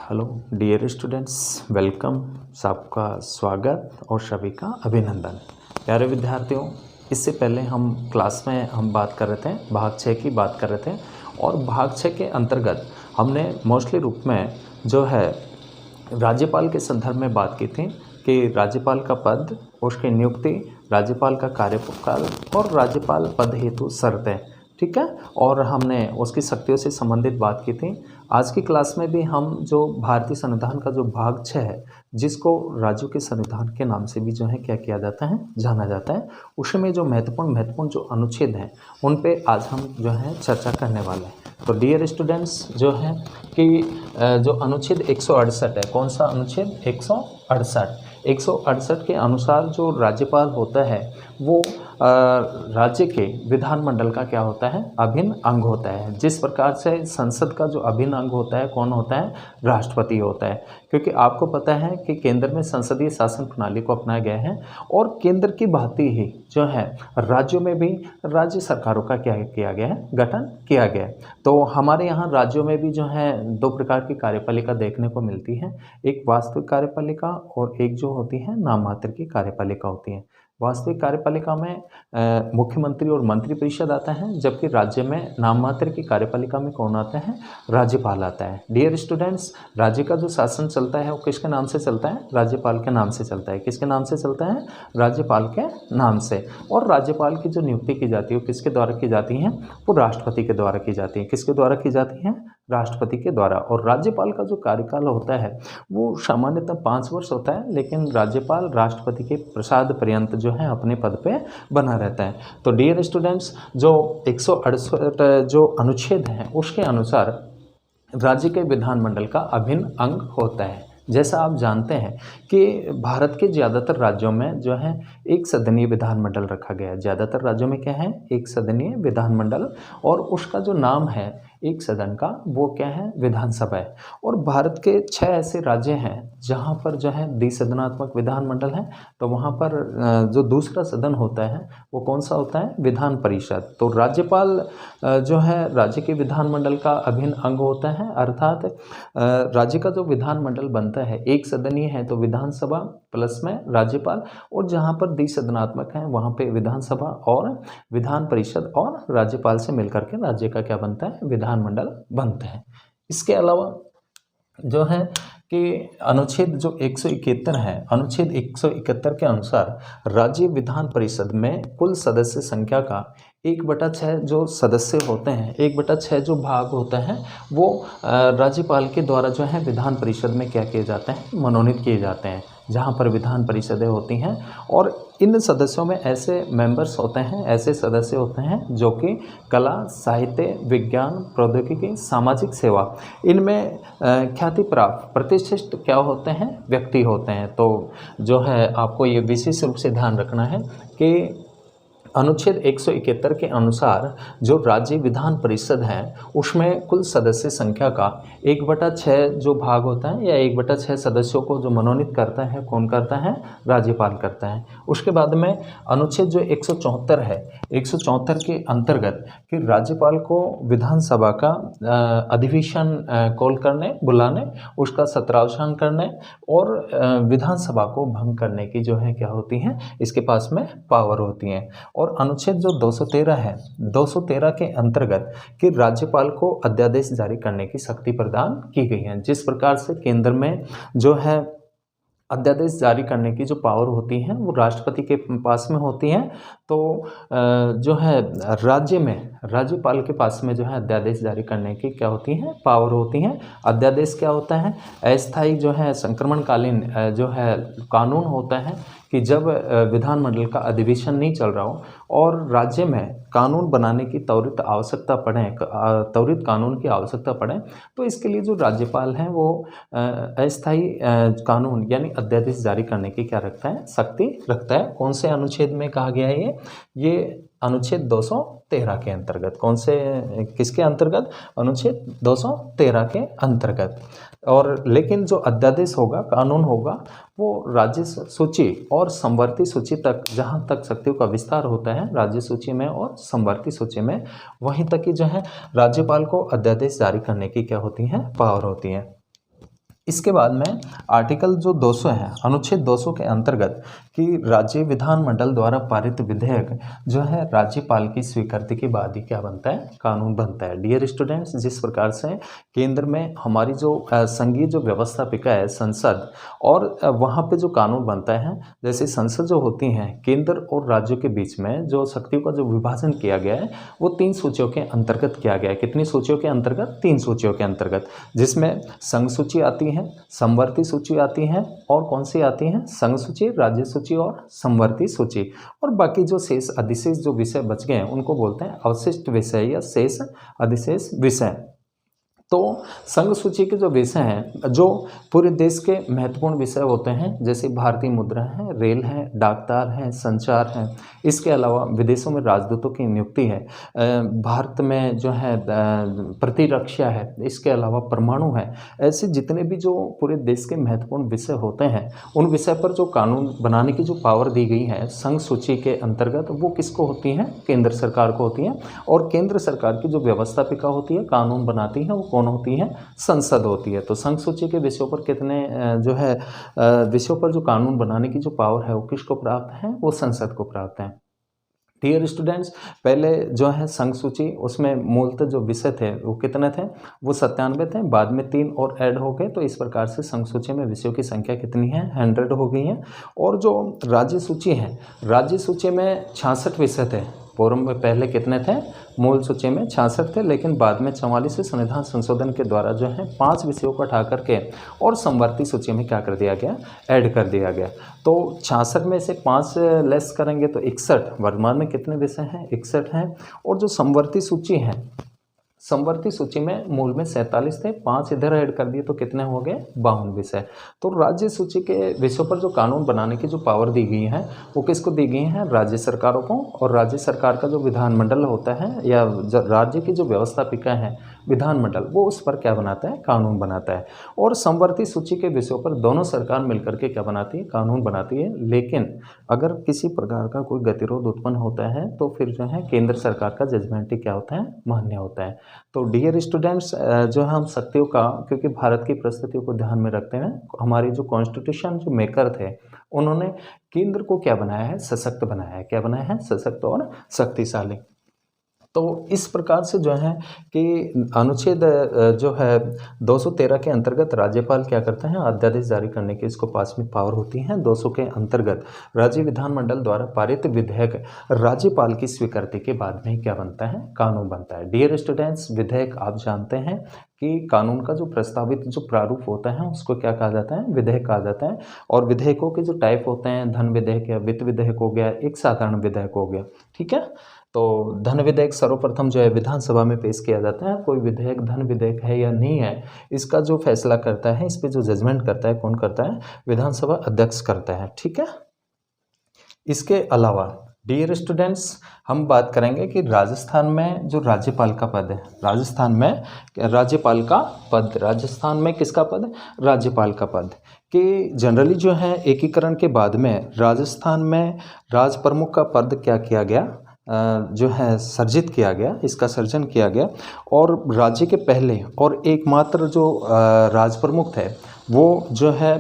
Hello dear students, welcome. सबका स्वागत और सभी का अभिनंदन। प्यारे विद्यार्थियों, इससे पहले हम क्लास में बात कर रहे थे, भाग 6 की बात कर रहे थे और भाग 6 के अंतर्गत हमने मोस्टली रूप में जो है राज्यपाल के संदर्भ में बात की थी कि राज्यपाल का पद, उसकी नियुक्ति, राज्यपाल का कार्यकाल और राज्यपाल पद हेतु शर्तें, ठीक है। और हमने उसकी शक्तियों से संबंधित बात की थी। आज की क्लास में भी हम जो भारतीय संविधान का जो भाग 6 है, जिसको राज्यों के संविधान के नाम से भी जो है क्या किया जाता है, जाना जाता है, उसमें जो महत्वपूर्ण जो अनुच्छेद हैं उन पे आज हम जो है चर्चा करने वाले हैं। तो डियर स्टूडेंट्स, जो है कि जो अनुच्छेद 168 है, कौन सा अनुच्छेद 168 के अनुसार जो राज्यपाल होता है वो राज्य के विधानमंडल का क्या होता है, अभिन्न अंग होता है। जिस प्रकार से संसद का जो अभिन्न अंग होता है कौन होता है, राष्ट्रपति होता है। क्योंकि आपको पता है कि केंद्र में संसदीय शासन प्रणाली को अपनाया गया है और केंद्र की भांति ही जो है राज्यों में भी राज्य सरकारों का क्या किया गया है, गठन किया गया है। तो हमारे यहाँ राज्यों में भी जो है दो प्रकार की कार्यपालिका देखने को मिलती है, एक वास्तविक कार्यपालिका और एक जो होती है नाम मात्र की कार्यपालिका होती है। वास्तविक कार्यपालिका में मुख्यमंत्री और मंत्रिपरिषद आता है, जबकि राज्य में नाम मात्र की कार्यपालिका में कौन आता है, राज्यपाल आता है। डियर स्टूडेंट्स, राज्य का जो शासन चलता है वो किसके नाम से चलता है, राज्यपाल के नाम से चलता है। किसके नाम से चलता है, राज्यपाल के नाम से। और राज्यपाल की जो नियुक्ति की जाती है वो किसके द्वारा की जाती है, वो राष्ट्रपति के द्वारा की जाती है। किसके द्वारा की जाती है, राष्ट्रपति के द्वारा। और राज्यपाल का जो कार्यकाल होता है वो सामान्यतः 5 वर्ष होता है, लेकिन राज्यपाल राष्ट्रपति के प्रसाद पर्यंत जो है अपने पद पे बना रहता है। तो डियर स्टूडेंट्स, जो 168 जो अनुच्छेद हैं उसके अनुसार राज्य के विधानमंडल का अभिन्न अंग होता है। जैसा आप जानते हैं कि भारत के ज़्यादातर राज्यों में जो है एक सदनीय विधानमंडल रखा गया है। ज़्यादातर राज्यों में क्या है, एक सदनीय विधानमंडल, और उसका जो नाम है एक सदन का, वो क्या है, विधानसभा है। और भारत के 6 ऐसे राज्य हैं जहाँ पर जो है द्विसदनात्मक विधानमंडल है। तो वहाँ पर जो दूसरा सदन होता है वो कौन सा होता है, विधान परिषद। तो राज्यपाल जो है राज्य के विधानमंडल का अभिन्न अंग होता है, अर्थात राज्य का जो विधानमंडल बनता है एक सदनीय है तो विधानसभा प्लस में राज्यपाल, और जहाँ पर द्विसदनात्मक है वहाँ पे विधानसभा और विधान परिषद और राज्यपाल से मिलकर के राज्य का क्या बनता है, विधानमंडल बनता है। इसके अलावा जो है कि अनुच्छेद जो 171 है, अनुच्छेद 171 के अनुसार राज्य विधान परिषद में कुल सदस्य संख्या का 1/6 जो सदस्य होते हैं, 1/6 जो भाग होता है वो राज्यपाल के द्वारा जो है विधान परिषद में क्या किए जाते हैं, मनोनीत किए जाते हैं, जहाँ पर विधान परिषदें होती हैं। और इन सदस्यों में ऐसे मेंबर्स होते हैं, ऐसे सदस्य होते हैं जो कि कला, साहित्य, विज्ञान, प्रौद्योगिकी, सामाजिक सेवा, इनमें ख्याति प्राप्त प्रतिष्ठित क्या होते हैं, व्यक्ति होते हैं। तो जो है आपको ये विशेष रूप से ध्यान रखना है कि अनुच्छेद 171 के अनुसार जो राज्य विधान परिषद है उसमें कुल सदस्य संख्या का 1/6 जो भाग होता है या 1/6 सदस्यों को जो मनोनीत करता है, कौन करता है, राज्यपाल करता है। उसके बाद में अनुच्छेद जो 174 है, 174 के अंतर्गत कि राज्यपाल को विधानसभा का अधिवेशन कॉल करने, बुलाने, उसका सत्रावसान करने और विधानसभा को भंग करने की जो है क्या होती है, इसके पास में पावर होती है। और अनुच्छेद जो 213 है, 213 के अंतर्गत कि राज्यपाल को अध्यादेश जारी करने की शक्ति प्रदान की गई है। जिस प्रकार से केंद्र में जो है अध्यादेश जारी करने की जो पावर होती है वो राष्ट्रपति के पास में होती है, तो जो है राज्य में राज्यपाल के पास में जो है अध्यादेश जारी करने की क्या होती है, पावर होती है। अध्यादेश क्या होता है, अस्थायी जो है संक्रमणकालीन जो है कानून होता है कि जब विधानमंडल का अधिवेशन नहीं चल रहा हो और राज्य में कानून बनाने की त्वरित आवश्यकता पड़े, त्वरित कानून की आवश्यकता पड़े, तो इसके लिए जो राज्यपाल हैं वो अस्थायी कानून यानी अध्यादेश जारी करने की क्या रखता है, शक्ति रखता है। कौन से अनुच्छेद में कहा गया है ये अनुच्छेद 213 के अंतर्गत। कौन से, किसके अंतर्गत, अनुच्छेद 213 के अंतर्गत। और लेकिन जो अध्यादेश होगा, कानून होगा, वो राज्य सूची और समवर्ती सूची तक, जहाँ तक शक्तियों का विस्तार होता है राज्य सूची में और समवर्ती सूची में, वहीं तक ही जो है राज्यपाल को अध्यादेश जारी करने की क्या होती है, पावर होती है। इसके बाद में आर्टिकल जो 200 है, अनुच्छेद 200 के अंतर्गत कि राज्य विधानमंडल द्वारा पारित विधेयक जो है राज्यपाल की स्वीकृति के बाद ही क्या बनता है, कानून बनता है। डियर स्टूडेंट्स, जिस प्रकार से केंद्र में हमारी जो संघीय जो व्यवस्थापिका है संसद, और वहाँ पे जो कानून बनता है, जैसे संसद जो होती हैं केंद्र और राज्यों के बीच में जो शक्तियों का जो विभाजन किया गया है वो 3 सूचियों के अंतर्गत किया गया है। कितनी सूचियों के अंतर्गत? 3 सूचियों के अंतर्गत, जिसमें संघ सूची आती है, समवर्ती सूची आती है, और कौन सी आती है? संघ सूची, राज्य सूची और समवर्ती सूची। और बाकी जो शेष अधिशेष जो विषय बच गए हैं उनको बोलते हैं अवशिष्ट विषय या शेष अधिशेष विषय। तो संघ सूची के जो विषय हैं जो पूरे देश के महत्वपूर्ण विषय होते हैं, जैसे भारतीय मुद्रा है, रेल है, डाकतार है, संचार है, इसके अलावा विदेशों में राजदूतों की नियुक्ति है, भारत में जो है प्रतिरक्षा है, इसके अलावा परमाणु है, ऐसे जितने भी जो पूरे देश के महत्वपूर्ण विषय होते हैं उन विषय पर जो कानून बनाने की जो पावर दी गई है संघ सूची के अंतर्गत, वो किसको होती है? केंद्र सरकार को होती है। और केंद्र सरकार की जो व्यवस्थापिका होती है, कानून बनाती है, वो कौन होती है? संसद होती है। तो संघ सूची के विषयों पर कितने जो है विषयों पर जो कानून बनाने की जो पावर है वो किसको प्राप्त है? वो संसद को प्राप्त है। डियर स्टूडेंट्स, पहले जो है संघ सूची उसमें मूलतः जो विषय थे वो कितने थे? वो 97 थे, बाद में 3 और ऐड हो गए। तो इस प्रकार से संघ सूची में विषयों की संख्या कितनी है? 100 हो गई है। और जो राज्य सूची है, राज्य सूची में 66 विषय थे। पूर्व में पहले कितने थे? मूल सूची में 66 थे, लेकिन बाद में 44वें संविधान संशोधन के द्वारा जो है 5 विषयों को हटा करके और समवर्ती सूची में क्या कर दिया गया? ऐड कर दिया गया। तो 66 में से 5 लेस करेंगे तो 61। वर्तमान में कितने विषय हैं? 61 हैं। और जो समवर्ती सूची है, समवर्ती सूची में मूल में 47 थे, 5 इधर ऐड कर दिए तो कितने हो गए? 52 विषय। तो राज्य सूची के विषयों पर जो कानून बनाने की जो पावर दी गई है वो किसको दी गई है? राज्य सरकारों को। और राज्य सरकार का जो विधानमंडल होता है या राज्य की जो व्यवस्थापिका है विधानमंडल, वो उस पर क्या बनाता है? कानून बनाता है। और समवर्ती सूची के विषयों पर दोनों सरकार मिलकर के क्या बनाती है? कानून बनाती है। लेकिन अगर किसी प्रकार का कोई गतिरोध उत्पन्न होता है तो फिर जो है केंद्र सरकार का जजमेंट ही क्या होता है? मान्य होता है। तो डियर स्टूडेंट्स, जो हम शक्तियों का, क्योंकि भारत की परिस्थितियों को ध्यान में रखते हैं, हमारी जो कॉन्स्टिट्यूशन जो मेकर थे उन्होंने केंद्र को क्या बनाया है? सशक्त बनाया है। क्या बनाया है? सशक्त और शक्तिशाली। तो इस प्रकार से जो है कि अनुच्छेद जो है 213 के अंतर्गत राज्यपाल क्या करते हैं? अध्यादेश जारी करने की इसको पास में पावर होती है। 200 के अंतर्गत राज्य विधानमंडल द्वारा पारित विधेयक राज्यपाल की स्वीकृति के बाद में क्या बनता है? कानून बनता है। डियर स्टूडेंट्स, विधेयक आप जानते हैं कि कानून का जो प्रस्तावित जो प्रारूप होता है उसको क्या कहा जाता है? विधेयक कहा जाता है। और विधेयकों के जो टाइप होते हैं, धन विधेयक या वित्त विधेयक हो गया, एक साधारण विधेयक हो गया। ठीक है। तो धन विधेयक सर्वप्रथम जो है विधानसभा में पेश किया जाता है। कोई विधेयक धन विधेयक है या नहीं है, इसका जो फैसला करता है, इस पे जो जजमेंट करता है, कौन करता है? विधानसभा अध्यक्ष करता है। ठीक है। इसके अलावा डियर स्टूडेंट्स, हम बात करेंगे कि राजस्थान में जो राज्यपाल का पद है, राजस्थान में राज्यपाल का पद, राजस्थान में किसका पद? राज्यपाल का पद। कि जनरली जो है एकीकरण के बाद में राजस्थान में राज प्रमुख का पद क्या किया गया? जो है सर्जित किया गया, इसका सर्जन किया गया। और राज्य के पहले और एकमात्र जो राज प्रमुख थे वो जो है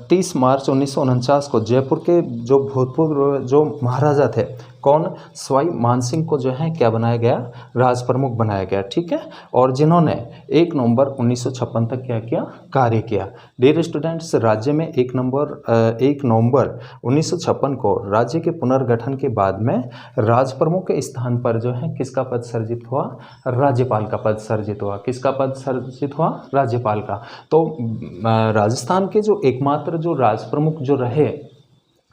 30 मार्च 1949 को जयपुर के जो भूतपूर्व जो महाराजा थे, कौन? सवाई मानसिंह को जो है क्या बनाया गया? राज प्रमुख बनाया गया। ठीक है। और जिन्होंने 1 नवंबर 1956 तक क्या किया? कार्य किया। डियर स्टूडेंट्स, राज्य में 1 नवंबर 1956 को राज्य के पुनर्गठन के बाद में राज प्रमुख के स्थान पर जो है किसका पद सर्जित हुआ? राज्यपाल का पद सर्जित हुआ। किसका पद सर्जित हुआ? राज्यपाल का। तो राजस्थान के जो एकमात्र जो राज प्रमुख जो रहे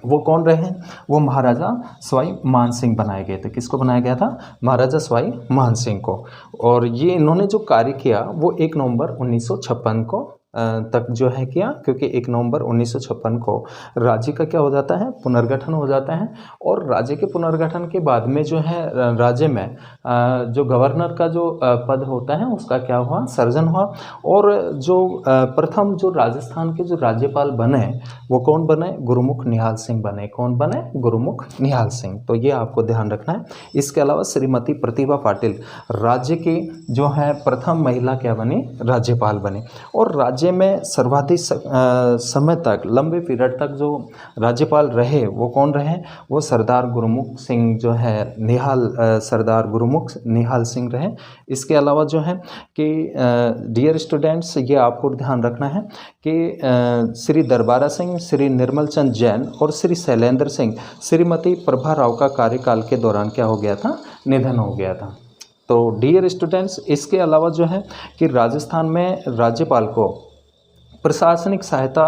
वो कौन रहे? वो महाराजा सवाई मानसिंह बनाए गए थे। किसको बनाया गया था? महाराजा सवाई मानसिंह को। और ये इन्होंने जो कार्य किया वो 1 नवंबर 1956 को तक जो है किया, क्योंकि 1 नवंबर 1956 को राज्य का क्या हो जाता है? पुनर्गठन हो जाता है। और राज्य के पुनर्गठन के बाद में जो है राज्य में जो गवर्नर का जो पद होता है उसका क्या हुआ? सर्जन हुआ। और जो प्रथम जो राजस्थान के जो राज्यपाल बने वो कौन बने? गुरुमुख निहाल सिंह बने। कौन बने? गुरुमुख निहाल सिंह। तो ये आपको ध्यान रखना है। इसके अलावा श्रीमती प्रतिभा पाटिल राज्य की जो है प्रथम महिला क्या बनी? राज्यपाल बनी। और राज्य राज्य में सर्वाधिक समय तक, लंबे पीरियड तक जो राज्यपाल रहे वो कौन रहे? वो सरदार गुरमुख सिंह जो है सरदार गुरमुख निहाल सिंह रहे। इसके अलावा जो है कि डियर स्टूडेंट्स, ये आपको ध्यान रखना है कि श्री दरबारा सिंह, श्री निर्मल चंद जैन और श्री शैलेंद्र सिंह, श्रीमती प्रभा राव का कार्यकाल के दौरान क्या हो गया था? निधन हो गया था। तो डियर स्टूडेंट्स, इसके अलावा जो है कि राजस्थान में राज्यपाल को प्रशासनिक सहायता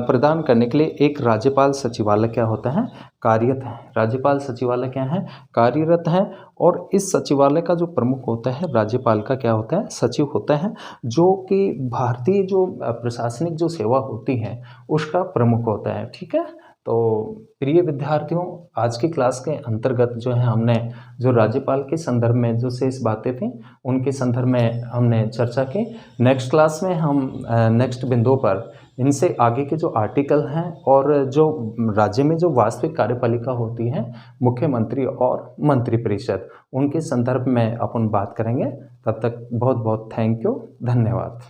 प्रदान करने के लिए एक राज्यपाल सचिवालय क्या होता है? कार्यरत है। राज्यपाल सचिवालय क्या है? कार्यरत है। और इस सचिवालय का जो प्रमुख होता है राज्यपाल का क्या होता है? सचिव होता है, जो कि भारतीय जो प्रशासनिक जो सेवा होती है उसका प्रमुख होता है। ठीक है। तो प्रिय विद्यार्थियों, आज की क्लास के अंतर्गत जो है हमने जो राज्यपाल के संदर्भ में जो शेष बातें थी उनके संदर्भ में हमने चर्चा की। नेक्स्ट क्लास में हम नेक्स्ट बिंदु पर इनसे आगे के जो आर्टिकल हैं और जो राज्य में जो वास्तविक कार्यपालिका होती है, मुख्यमंत्री और मंत्रिपरिषद, उनके संदर्भ में अपन बात करेंगे। तब तक बहुत बहुत थैंक यू, धन्यवाद।